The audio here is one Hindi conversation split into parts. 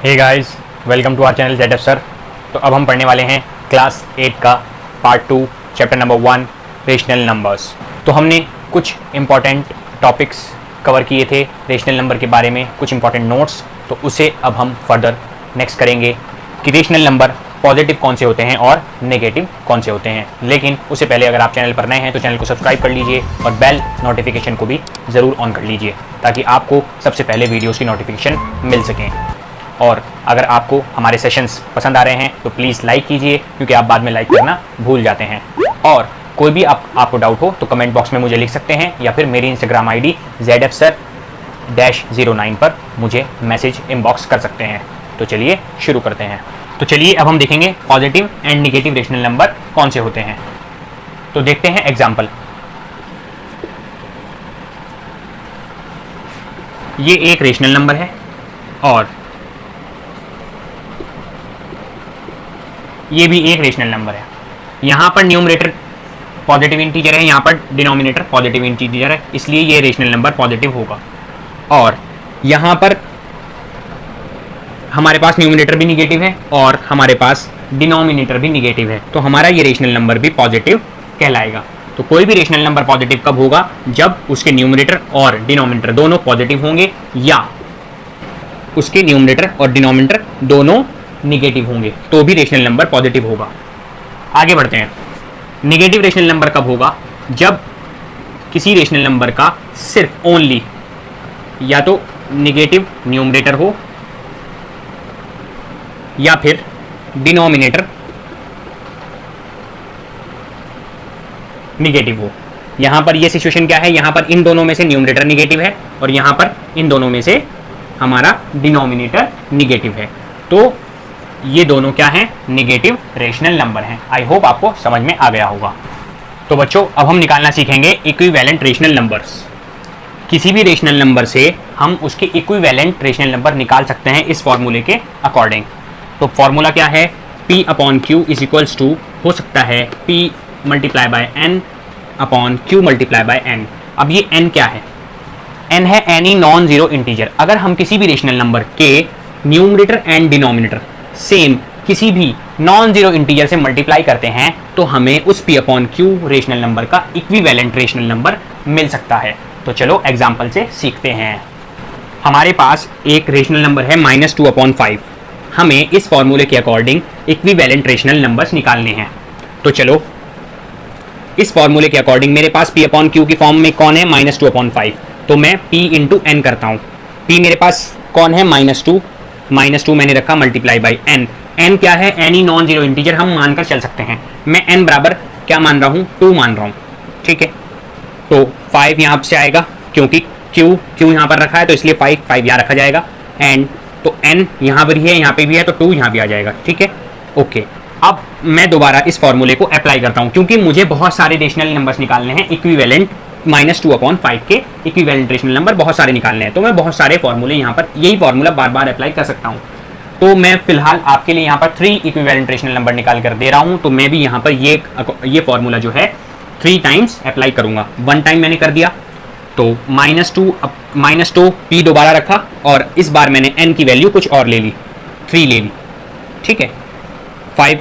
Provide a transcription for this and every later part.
Hey guys, welcome to our channel ZF sir. तो अब हम पढ़ने वाले हैं क्लास 8 का part 2 chapter number 1 rational numbers. तो हमने कुछ इम्पॉर्टेंट टॉपिक्स कवर किए थे रेशनल नंबर के बारे में, कुछ इंपॉर्टेंट नोट्स। तो उसे अब हम फर्दर नेक्स्ट करेंगे कि रेशनल नंबर पॉजिटिव कौन से होते हैं और नेगेटिव कौन से होते हैं। लेकिन उससे पहले अगर आप चैनल पर नए हैं तो चैनल को सब्सक्राइब कर लीजिए और बेल नोटिफिकेशन को भी ज़रूर ऑन कर लीजिए ताकि आपको सबसे पहले वीडियोज़ की नोटिफिकेशन मिल सकें। और अगर आपको हमारे सेशंस पसंद आ रहे हैं तो प्लीज़ लाइक कीजिए, क्योंकि आप बाद में लाइक करना भूल जाते हैं। और कोई भी आपको डाउट हो तो कमेंट बॉक्स में मुझे लिख सकते हैं या फिर मेरी इंस्टाग्राम आईडी ZFsir-09 पर मुझे मैसेज इनबॉक्स कर सकते हैं। तो चलिए शुरू करते हैं। तो चलिए अब हम देखेंगे positive and negative rational number कौन से होते हैं। तो देखते हैं एग्जाम्पल। ये एक रेशनल नंबर है और ये भी एक रेशनल नंबर है। यहाँ पर न्यूमरेटर पॉजिटिव इंटीजर है, यहाँ पर डिनोमिनेटर पॉजिटिव इंटीजर है, इसलिए ये रेशनल नंबर पॉजिटिव होगा। और यहाँ पर हमारे पास न्यूमरेटर भी निगेटिव है और हमारे पास डिनोमिनेटर भी निगेटिव है, तो हमारा ये रेशनल नंबर भी पॉजिटिव कहलाएगा। तो कोई भी रेशनल नंबर पॉजिटिव कब होगा? जब उसके न्यूमरेटर और डिनोमिनेटर दोनों पॉजिटिव होंगे या उसके न्यूमरेटर और डिनोमिनेटर दोनों निगेटिव होंगे, तो भी रेशनल नंबर पॉजिटिव होगा। आगे बढ़ते हैं। निगेटिव रेशनल नंबर कब होगा? जब किसी रेशनल नंबर का सिर्फ ओनली या तो निगेटिव न्यूमरेटर हो या फिर डिनोमिनेटर निगेटिव हो। यहां पर यह सिचुएशन क्या है? यहां पर इन दोनों में से न्यूमरेटर निगेटिव है और यहां पर इन दोनों में से हमारा डिनोमिनेटर निगेटिव है, तो ये दोनों क्या हैं? नेगेटिव रेशनल नंबर हैं। आई होप आपको समझ में आ गया होगा। तो बच्चों, अब हम निकालना सीखेंगे इक्विवेलेंट रेशनल नंबर्स। किसी भी रेशनल नंबर से हम उसके इक्विवेलेंट रेशनल नंबर निकाल सकते हैं इस फॉर्मूले के अकॉर्डिंग। तो फॉर्मूला क्या है? P/Q इज इक्वल्स टू हो सकता है P multiply by N/Q multiply by N। अब ये N क्या है? N है एनी नॉन जीरो इंटीजर। अगर हम किसी भी रेशनल नंबर के न्यूमरेटर एंड डिनोमिनेटर सेम किसी भी नॉन जीरो इंटीजर से मल्टीप्लाई करते हैं तो हमें उस P/Q रेशनल नंबर का इक्विवेलेंट रेशनल नंबर मिल सकता है। तो चलो एग्जाम्पल से सीखते हैं। हमारे पास एक रेशनल नंबर है -2/5। हमें इस फॉर्मूले के अकॉर्डिंग इक्विवेलेंट रेशनल नंबर्स निकालने हैं। तो चलो इस फॉर्मूले के अकॉर्डिंग मेरे पास P/Q की फॉर्म में कौन है? -2/5। तो मैं P इंटू N करता हूँ। P मेरे पास कौन है? -2 मैंने रखा मल्टीप्लाई बाई N। N क्या है? एनी नॉन जीरो इंटीजर हम मानकर चल सकते हैं। मैं N बराबर क्या मान रहा हूँ? 2 मान रहा हूँ, ठीक है। तो 5 यहाँ से आएगा क्योंकि Q यहाँ पर रखा है, तो इसलिए 5 यहाँ रखा जाएगा। एंड तो N यहाँ पर ही है, यहाँ पे भी है, तो 2 यहाँ भी आ जाएगा, ठीक है, ओके। अब मैं दोबारा इस फॉर्मूले को अप्लाई करता हूँ क्योंकि मुझे बहुत सारे रेशनल नंबर्स निकालने हैं इक्विवेलेंट। -2/5 के इक्विवेलेंट रेशनल नंबर बहुत सारे निकालने हैं, तो मैं बहुत सारे फॉर्मूले यहाँ पर यही फॉर्मूला बार बार अप्लाई कर सकता हूँ। तो मैं फिलहाल आपके लिए यहाँ पर 3 इक्विवेलेंट रेशनल नंबर निकाल कर दे रहा हूँ। तो मैं भी यहाँ पर ये फॉर्मूला जो है 3 टाइम्स अप्लाई करूँगा। 1 टाइम मैंने कर दिया, तो -2 P दोबारा रखा और इस बार मैंने N की वैल्यू कुछ और ले ली, 3 ले ली, ठीक है। 5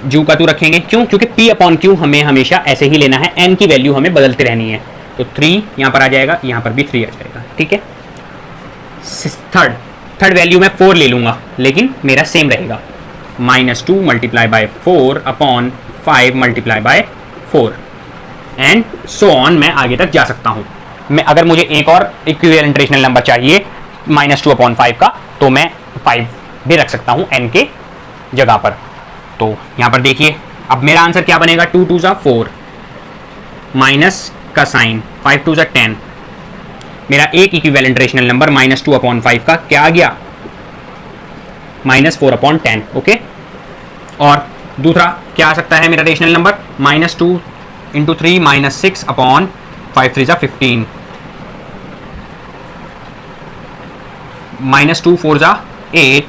जू का 2 रखेंगे, क्यों? क्योंकि P/Q हमें हमेशा ऐसे ही लेना है, N की वैल्यू हमें बदलते रहनी है। तो 3 यहाँ पर आ जाएगा, यहाँ पर भी 3 आ जाएगा, ठीक है। थर्ड वैल्यू मैं 4 ले लूँगा, लेकिन मेरा सेम रहेगा, -2 multiply by 4/5 multiply by 4 and so on. मैं आगे तक जा सकता हूँ। मैं अगर मुझे एक और इक्विवेलेंट रेशनल नंबर चाहिए -2/5 का, तो मैं 5 भी रख सकता हूँ N के जगह पर। तो यहाँ पर देखिए, अब मेरा आंसर क्या बनेगा? 2 2 4 माइनस का साइन, 5 2 10। मेरा एक इक्विवेलेंट रेशनल नंबर -2/5 का क्या आ गया? -4/10, ओके। और दूसरा क्या आ सकता है मेरा rational number? -2 × 3 -6/5 3 15, -2 4 8,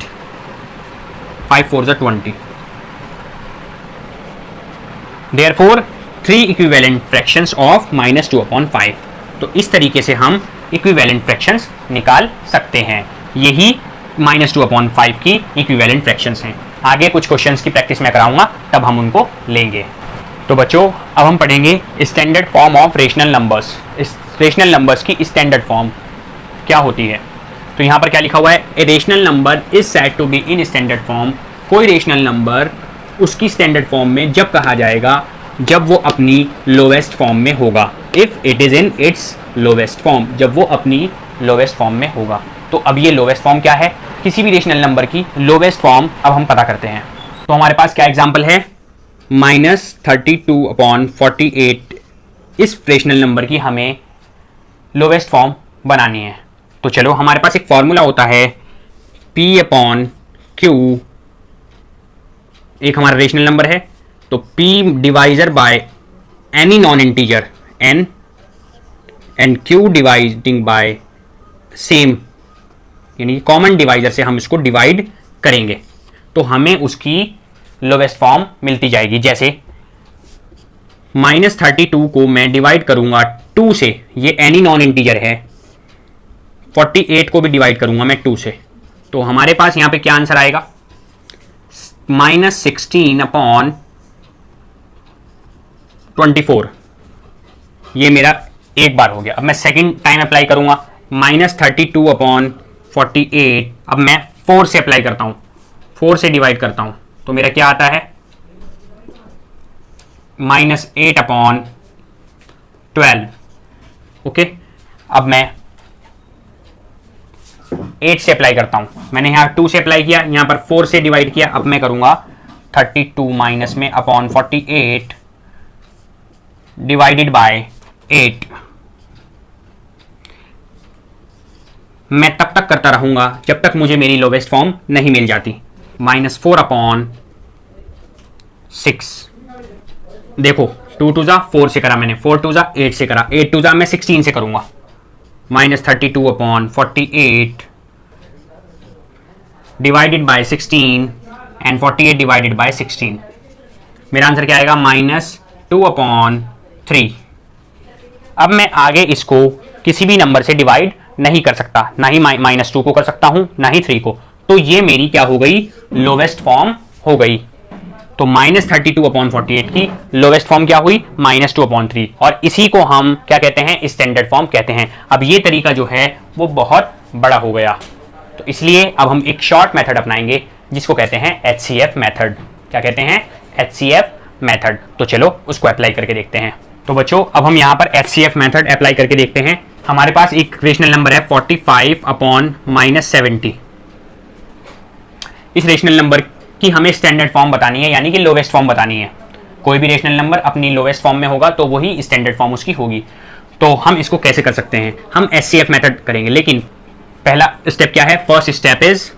5 4 20। Therefore 3 equivalent fractions of -2/5। तो इस तरीके से हम इक्विवेलेंट फ्रैक्शंस निकाल सकते हैं। यही -2/5 की इक्विवेलेंट फ्रैक्शंस हैं। आगे कुछ क्वेश्चंस की प्रैक्टिस मैं कराऊंगा, तब हम उनको लेंगे। तो बच्चों, अब हम पढ़ेंगे standard form of rational numbers. इस रेशनल नंबर्स की स्टैंडर्ड फॉर्म क्या होती है। तो यहाँ पर क्या लिखा हुआ है, a rational number is said to be in standard form. कोई रेशनल नंबर उसकी स्टैंडर्ड फॉर्म में जब कहा जाएगा जब वो अपनी लोवेस्ट फॉर्म में होगा। If it is in its lowest form, जब वो अपनी लोवेस्ट फॉर्म में होगा। तो अब ये लोवेस्ट फॉर्म क्या है, किसी भी रेशनल नंबर की लोवेस्ट फॉर्म अब हम पता करते हैं। तो हमारे पास क्या एग्जांपल है, -32/48। इस रेशनल नंबर की हमें लोवेस्ट फॉर्म बनानी है। तो चलो, हमारे पास एक फॉर्मूला होता है P/Q। एक हमारा रेशनल नंबर है, तो P divisor by any non integer n and Q dividing by same, यानी कॉमन डिवाइजर से हम इसको डिवाइड करेंगे तो हमें उसकी लोवेस्ट फॉर्म मिलती जाएगी। जैसे -32 को मैं डिवाइड करूंगा 2 से, ये एनी नॉन इंटीजर है। 48 को भी डिवाइड करूंगा मैं 2 से, तो हमारे पास यहां पे क्या आंसर आएगा, -16/24। ये मेरा एक बार हो गया। अब मैं सेकंड टाइम अप्लाई करूंगा, -32/48। अब मैं 4 से अप्लाई करता हूं, 4 से डिवाइड करता हूं, तो मेरा क्या आता है, -8/12। ओके, अब मैं 8 से अप्लाई करता हूं। मैंने यहां 2 से अप्लाई किया, यहां पर 4 से डिवाइड किया। अब मैं करूंगा 32 माइनस में अपॉन 48 डिवाइडेड बाय 8। मैं तब तक करता रहूंगा जब तक मुझे मेरी लोवेस्ट फॉर्म नहीं मिल जाती। -4/6। देखो, 2 2 जा 4 से करा मैंने, 4 2 जा 8 से करा, 8 2 जा मैं 16 से करूंगा। -32/48 divided by 16 and 48 divided by 16। मेरा आंसर क्या आएगा, -2/3। अब मैं आगे इसको किसी भी नंबर से डिवाइड नहीं कर सकता, ना ही -2 को कर सकता हूं, ना ही 3 को। तो ये मेरी क्या हो गई, लोवेस्ट फॉर्म हो गई। तो -32/48 की लोवेस्ट फॉर्म क्या हुई, -2/3। और इसी को हम क्या कहते हैं, स्टैंडर्ड फॉर्म कहते हैं। अब ये तरीका जो है वो बहुत बड़ा हो गया, तो इसलिए अब हम एक शॉर्ट मेथड अपनाएंगे जिसको कहते हैं HCF मेथड। क्या कहते हैं, HCF मेथड। तो चलो उसको अप्लाई करके देखते हैं। तो बच्चों, अब हम यहाँ पर HCF मेथड अप्लाई करके देखते हैं। हमारे पास एक रेशनल नंबर है 45/-70। इस रेशनल नंबर की हमें स्टैंडर्ड फॉर्म बतानी है, यानी कि लोवेस्ट फॉर्म बतानी है। कोई भी रेशनल नंबर अपनी लोवेस्ट फॉर्म में होगा तो वही स्टैंडर्ड फॉर्म उसकी होगी। तो हम इसको कैसे कर सकते हैं, हम HCF मेथड करेंगे। लेकिन पहला स्टेप क्या है, फर्स्ट स्टेप इज,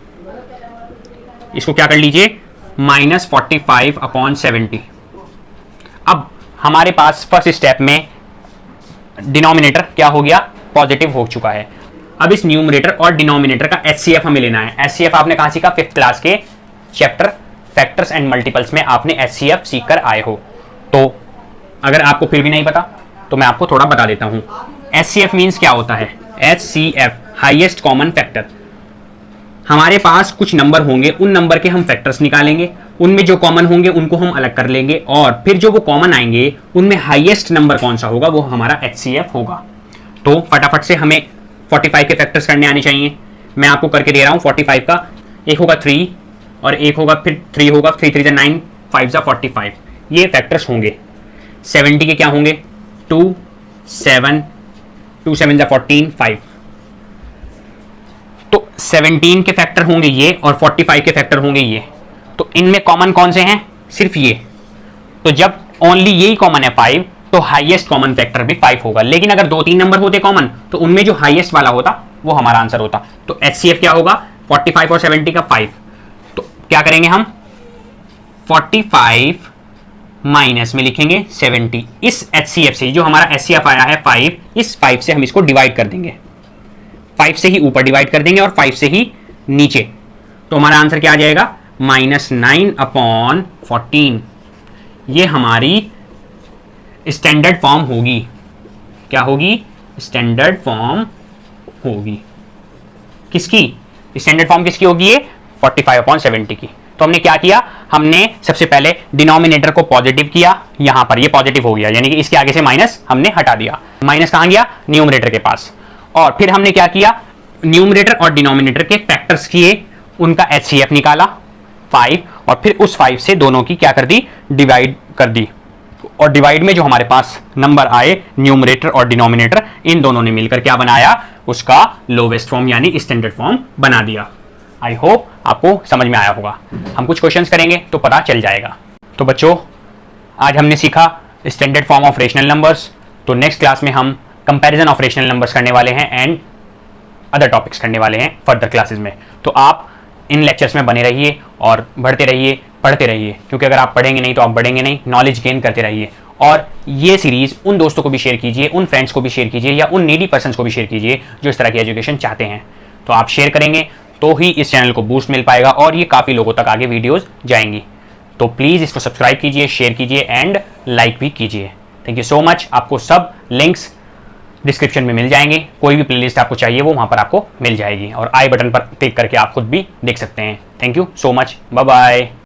इसको क्या कर लीजिए, -45/70। अब हमारे पास फर्स्ट स्टेप में डिनोमिनेटर क्या हो गया, पॉजिटिव हो चुका है। अब इस न्यूमरेटर और डिनोमिनेटर का HCF हमें लेना है। HCF आपने कहां सीखा, 5th क्लास के चैप्टर फैक्टर्स एंड मल्टीपल्स में आपने HCF सीख कर आए हो। तो अगर आपको फिर भी नहीं पता तो मैं आपको थोड़ा बता देता हूं। HCF मीन्स क्या होता है, HCF हाईएस्ट कॉमन फैक्टर। हमारे पास कुछ नंबर होंगे, उन नंबर के हम फैक्टर्स निकालेंगे, उनमें जो कॉमन होंगे उनको हम अलग कर लेंगे, और फिर जो वो कॉमन आएंगे उनमें हाईएस्ट नंबर कौन सा होगा वो हमारा HCF होगा। तो फटाफट से हमें 45 के फैक्टर्स करने आने चाहिए। मैं आपको करके दे रहा हूं। 45 का एक होगा 3 और एक होगा फिर 3 होगा, 3 3 9, 5 45। ये फैक्टर्स होंगे। 70 के क्या होंगे, 2 7, 2 7 14, 5। तो 17 के फैक्टर होंगे ये और 45 के फैक्टर होंगे ये। तो इनमें कॉमन कौन से हैं, सिर्फ ये। तो जब ओनली यही कॉमन है 5, तो हाईएस्ट कॉमन फैक्टर भी 5 होगा। लेकिन अगर 2-3 नंबर होते कॉमन तो उनमें जो हाईएस्ट वाला होता वो हमारा आंसर होता। तो HCF क्या होगा, 45 और 70 का 5। तो क्या करेंगे हम, 45 माइनस में लिखेंगे 70। इस HCF से, जो हमारा HCF आया है 5, इस 5 से हम इसको डिवाइड कर देंगे। 5 से ही ऊपर डिवाइड कर देंगे और 5 से ही नीचे। तो हमारा आंसर क्या आ जाएगा, -9/14। ये हमारी स्टैंडर्ड फॉर्म होगी। क्या होगी, स्टैंडर्ड फॉर्म होगी। किसकी, स्टैंडर्ड फॉर्म किसकी होगी ये 45/70 की। तो हमने क्या किया, हमने सबसे पहले डिनोमिनेटर को पॉजिटिव किया, यहां पर ये पॉजिटिव हो गया, यानी कि इसके आगे से माइनस हमने हटा दिया। माइनस कहां गया, न्यूमरेटर के पास। और फिर हमने क्या किया, न्यूमरेटर और डिनोमिनेटर के फैक्टर्स किए, उनका HCF निकाला 5, और फिर उस 5 से दोनों की क्या कर दी, डिवाइड कर दी। और डिवाइड में जो हमारे पास नंबर आए न्यूमरेटर और डिनोमिनेटर, इन दोनों ने मिलकर क्या बनाया, उसका लोवेस्ट फॉर्म यानी स्टैंडर्ड फॉर्म बना दिया। आई होप आपको समझ में आया होगा। हम कुछ क्वेश्चंस करेंगे तो पता चल जाएगा। तो बच्चों आज हमने सीखा standard form of rational numbers. तो नेक्स्ट क्लास में हम कंपैरिजन ऑफ रेशनल नंबर्स करने वाले हैं एंड अदर टॉपिक्स करने वाले हैं फर्दर क्लासेस में। तो आप इन लेक्चर्स में बने रहिए और बढ़ते रहिए, पढ़ते रहिए, क्योंकि अगर आप पढ़ेंगे नहीं तो आप बढ़ेंगे नहीं। नॉलेज गेन करते रहिए और ये सीरीज उन दोस्तों को भी शेयर कीजिए, उन फ्रेंड्स को भी शेयर कीजिए, या उन नीडी पर्सन्स को भी शेयर कीजिए जो इस तरह की एजुकेशन चाहते हैं। तो आप शेयर करेंगे तो ही इस चैनल को बूस्ट मिल पाएगा और ये काफ़ी लोगों तक आगे वीडियोस जाएंगी। तो प्लीज़ इसको सब्सक्राइब कीजिए, शेयर कीजिए एंड लाइक भी कीजिए। Thank you so much. आपको सब लिंक्स डिस्क्रिप्शन में मिल जाएंगे। कोई भी प्लेलिस्ट आपको चाहिए वो वहाँ पर आपको मिल जाएगी, और आई बटन पर क्लिक करके आप खुद भी देख सकते हैं। Thank you so much. Bye bye.